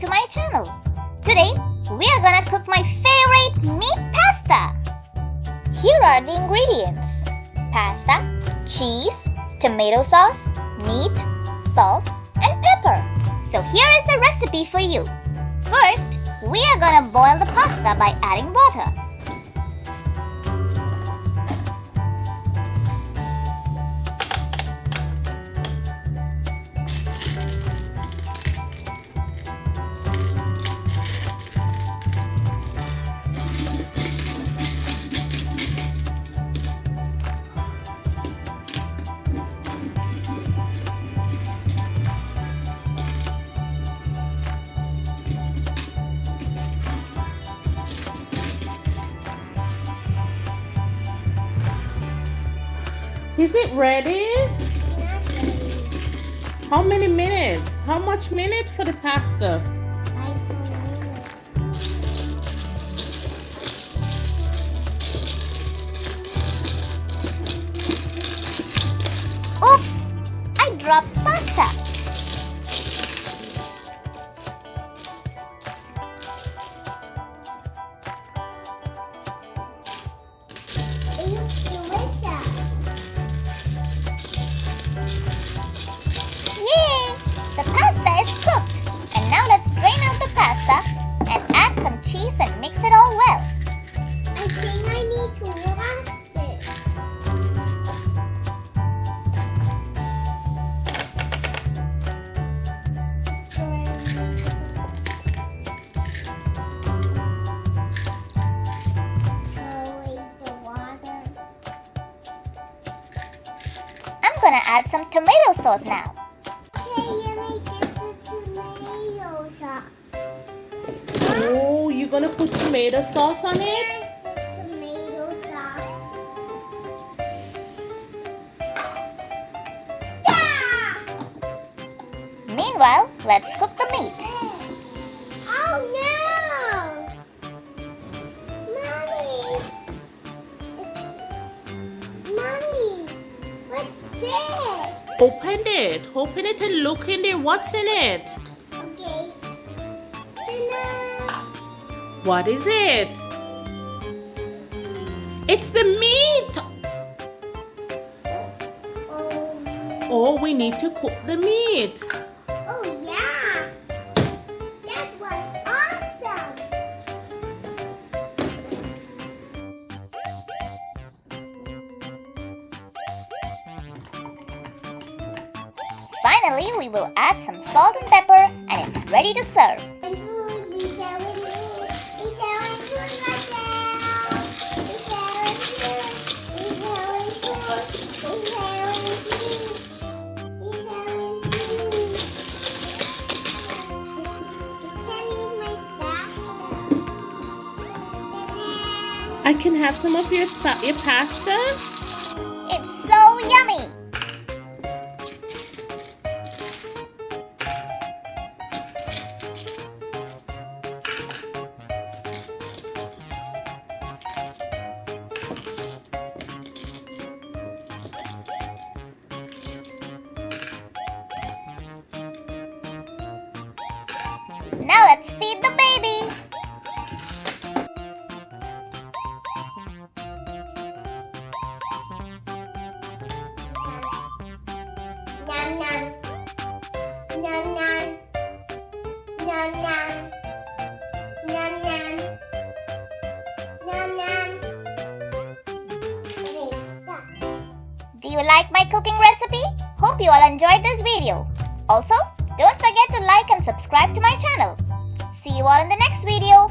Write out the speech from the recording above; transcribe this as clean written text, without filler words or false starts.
to my channel. Today, we are gonna cook my favorite meat pasta. Here are the ingredients: pasta, cheese, tomato sauce, meat, salt, and pepper. So here is the recipe for you. First, we are gonna boil the pasta by adding water. Is it ready? Not ready. How many minutes? How much minute for the pasta? I don't know. Oops! I dropped pasta. It looks delicious. Yay! The pasta is cooked. And now let's drain out the pasta and add some cheese and mix it all well. I think I need to wash it. The water. I'm gonna add some tomato sauce now. Okay, let me get the tomato sauce. Oh, you're gonna put tomato sauce on it? Here's the tomato sauce. Yeah! Meanwhile, let's cook the meat. Oh no! Mommy! Mommy! What's this? Open it. Open it and look in there. What's in it? Okay. Ta-da! What is it? It's the meat. Oh, Oh, we need to cook the meat. oh yeah! That was awesome! Finally, we will add some salt and pepper and it's ready to serve. And food, we selling food. We selling food right now. We selling food. We selling food. We selling cheese. We selling food. You can eat my pasta. I can have some of your pasta? It's so yummy! Now let's feed the baby. Nom nom. Nom nom. Nom nom. Nom nom. Nom nom. Okay, stop. Do you like my cooking recipe? Hope you all enjoyed this video. Also, don't forget to like and subscribe to my channel. See you all in the next video.